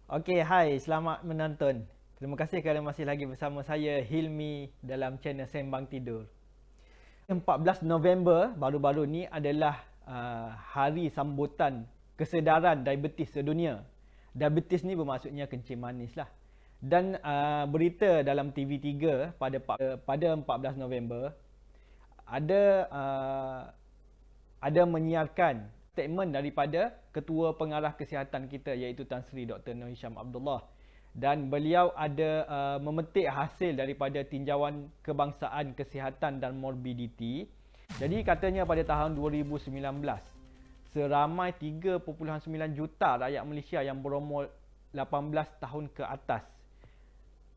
Okey, hai, selamat menonton. Terima kasih kerana masih lagi bersama saya Hilmi dalam channel Sembang Tidur. 14 November baru-baru ni adalah hari sambutan kesedaran diabetes sedunia. Diabetes ni bermaksudnya kencing manis lah. Dan berita dalam TV3 pada 14 November ada menyiarkan statement daripada Ketua Pengarah Kesihatan kita iaitu Tan Sri Dr. Noor Hisham Abdullah, dan beliau ada memetik hasil daripada tinjauan kebangsaan kesihatan dan morbiditi. Jadi katanya pada tahun 2019 seramai 3.9 juta rakyat Malaysia yang berumur 18 tahun ke atas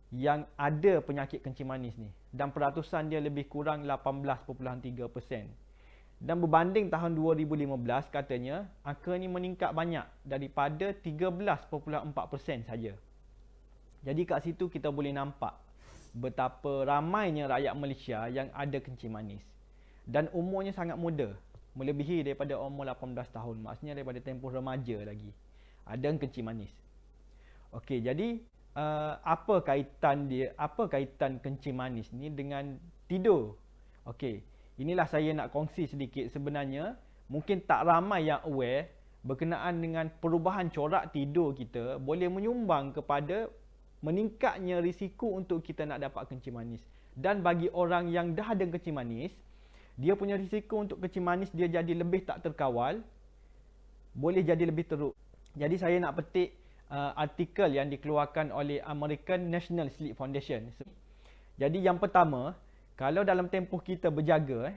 yang ada penyakit kencing manis ni, dan peratusan dia lebih kurang 18.3%. Dan berbanding tahun 2015 katanya angka ni meningkat banyak daripada 13.4% saja. Jadi kat situ kita boleh nampak betapa ramainya rakyat Malaysia yang ada kencing manis. Dan umurnya sangat muda, melebihi daripada umur 18 tahun. Maksudnya daripada tempoh remaja lagi ada kencing manis. Okey, jadi apa kaitan kencing manis ni dengan tidur? Okey, inilah saya nak kongsi sedikit. Sebenarnya mungkin tak ramai yang aware berkenaan dengan perubahan corak tidur kita boleh menyumbang kepada meningkatnya risiko untuk kita nak dapat kencing manis. Dan bagi orang yang dah ada kencing manis, dia punya risiko untuk kencing manis dia jadi lebih tak terkawal, boleh jadi lebih teruk. Jadi saya nak petik artikel yang dikeluarkan oleh American National Sleep Foundation. Jadi yang pertama, kalau dalam tempoh kita berjaga,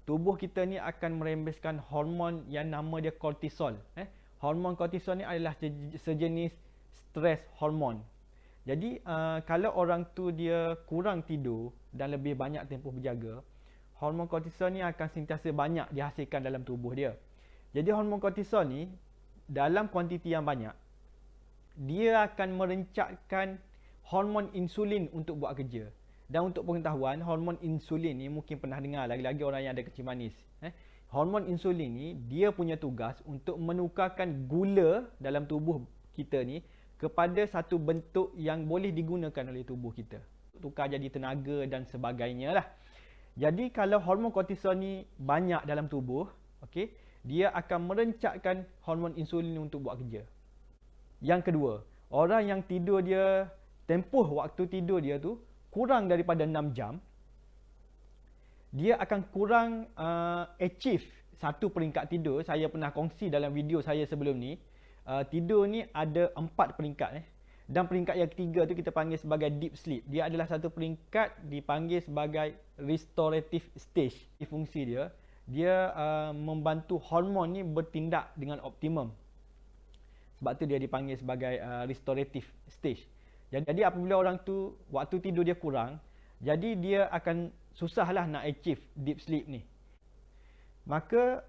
tubuh kita ni akan merembeskan hormon yang nama dia kortisol. Hormon kortisol ni adalah sejenis stres hormon. Jadi kalau orang tu dia kurang tidur dan lebih banyak tempoh berjaga, hormon kortisol ni akan sentiasa banyak dihasilkan dalam tubuh dia. Jadi hormon kortisol ni dalam kuantiti yang banyak, dia akan merencatkan hormon insulin untuk buat kerja. Dan untuk pengetahuan, hormon insulin ni mungkin pernah dengar, lagi-lagi orang yang ada kencing manis. Hormon insulin ni dia punya tugas untuk menukarkan gula dalam tubuh kita ni kepada satu bentuk yang boleh digunakan oleh tubuh kita. Tukar jadi tenaga dan sebagainya lah. Jadi kalau hormon kortisol ni banyak dalam tubuh, okey, dia akan merencatkan hormon insulin untuk buat kerja. Yang kedua, orang yang tidur dia, tempoh waktu tidur dia tu kurang daripada 6 jam, dia akan kurang achieve satu peringkat tidur. Saya pernah kongsi dalam video saya sebelum ni. Tidur ni ada 4 peringkat. Dan peringkat yang ketiga tu kita panggil sebagai deep sleep. Dia adalah satu peringkat dipanggil sebagai restorative stage. Fungsi dia membantu hormon ni bertindak dengan optimum. Sebab tu dia dipanggil sebagai restorative stage. Jadi apabila orang tu waktu tidur dia kurang, jadi dia akan susahlah nak achieve deep sleep ni. Maka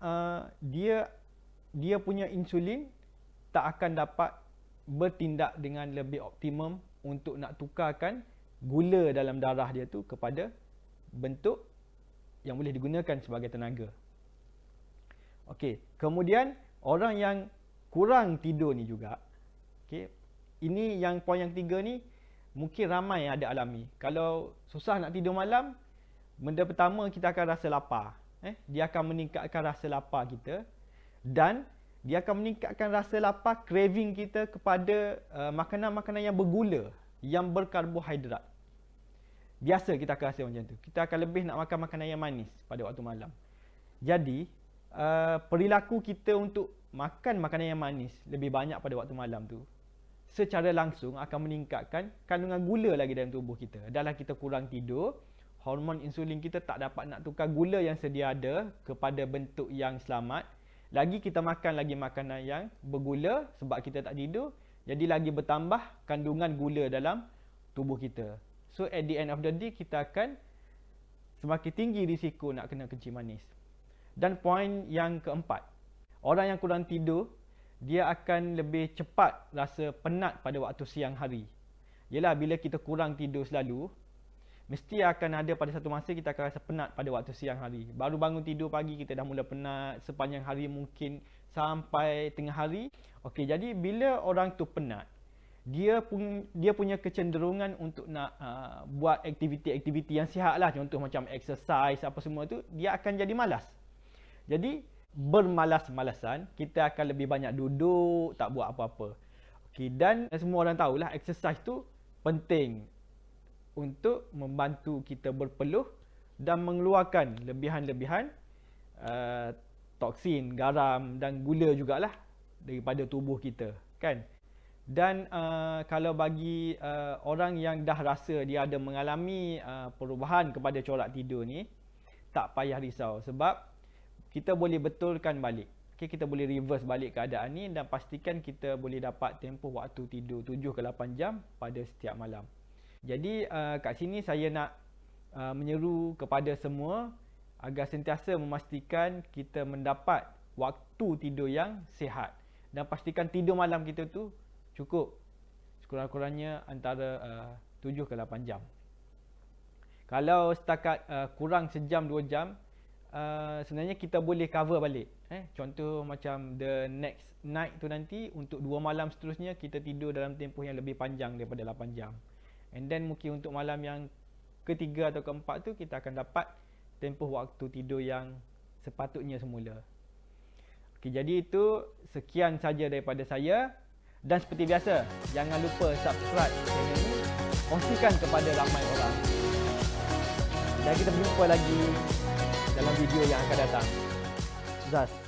dia punya insulin tak akan dapat bertindak dengan lebih optimum untuk nak tukarkan gula dalam darah dia tu kepada bentuk yang boleh digunakan sebagai tenaga. Okey, kemudian orang yang kurang tidur ni juga, okey, ini yang poin yang ketiga ni mungkin ramai yang ada alami. Kalau susah nak tidur malam, benda pertama kita akan rasa lapar. Dia akan meningkatkan rasa lapar kita, dan dia akan meningkatkan rasa lapar, craving kita kepada makanan-makanan yang bergula, yang berkarbohidrat. Biasa kita akan rasa macam tu. Kita akan lebih nak makan makanan yang manis pada waktu malam. Jadi perilaku kita untuk makan makanan yang manis lebih banyak pada waktu malam tu secara langsung akan meningkatkan kandungan gula lagi dalam tubuh kita. Adalah kita kurang tidur, hormon insulin kita tak dapat nak tukar gula yang sedia ada kepada bentuk yang selamat. Lagi kita makan lagi makanan yang bergula sebab kita tak tidur, jadi lagi bertambah kandungan gula dalam tubuh kita. So at the end of the day, kita akan semakin tinggi risiko nak kena kencing manis. Dan poin yang keempat, orang yang kurang tidur, dia akan lebih cepat rasa penat pada waktu siang hari. Yalah, bila kita kurang tidur selalu, Mesti akan ada pada satu masa kita akan rasa penat pada waktu siang hari. Baru bangun tidur pagi kita dah mula penat, sepanjang hari mungkin sampai tengah hari. Okey, jadi bila orang tu penat, dia punya kecenderungan untuk nak buat aktiviti-aktiviti yang sihat lah. Contoh macam exercise apa semua tu, dia akan jadi malas. Jadi bermalas-malasan, kita akan lebih banyak duduk, tak buat apa-apa. Okey, dan semua orang tahulah exercise tu penting untuk membantu kita berpeluh dan mengeluarkan lebihan-lebihan toksin, garam dan gula jugalah daripada tubuh kita, kan? Dan kalau bagi orang yang dah rasa dia ada mengalami perubahan kepada corak tidur ni, tak payah risau sebab kita boleh betulkan balik. Okay, kita boleh reverse balik keadaan ni dan pastikan kita boleh dapat tempoh waktu tidur 7 ke 8 jam pada setiap malam. Jadi kat sini saya nak menyeru kepada semua agar sentiasa memastikan kita mendapat waktu tidur yang sihat dan pastikan tidur malam kita tu cukup, sekurang-kurangnya antara 7 ke 8 jam. Kalau setakat kurang sejam 2 jam, sebenarnya kita boleh cover balik. Contoh macam the next night tu nanti untuk 2 malam seterusnya kita tidur dalam tempoh yang lebih panjang daripada 8 jam. And then mungkin untuk malam yang ketiga atau keempat tu kita akan dapat tempoh waktu tidur yang sepatutnya semula. Okey, jadi itu sekian saja daripada saya. Dan seperti biasa, jangan lupa subscribe channel ini, kongsikan kepada ramai orang. Dan kita berjumpa lagi dalam video yang akan datang. Zaz.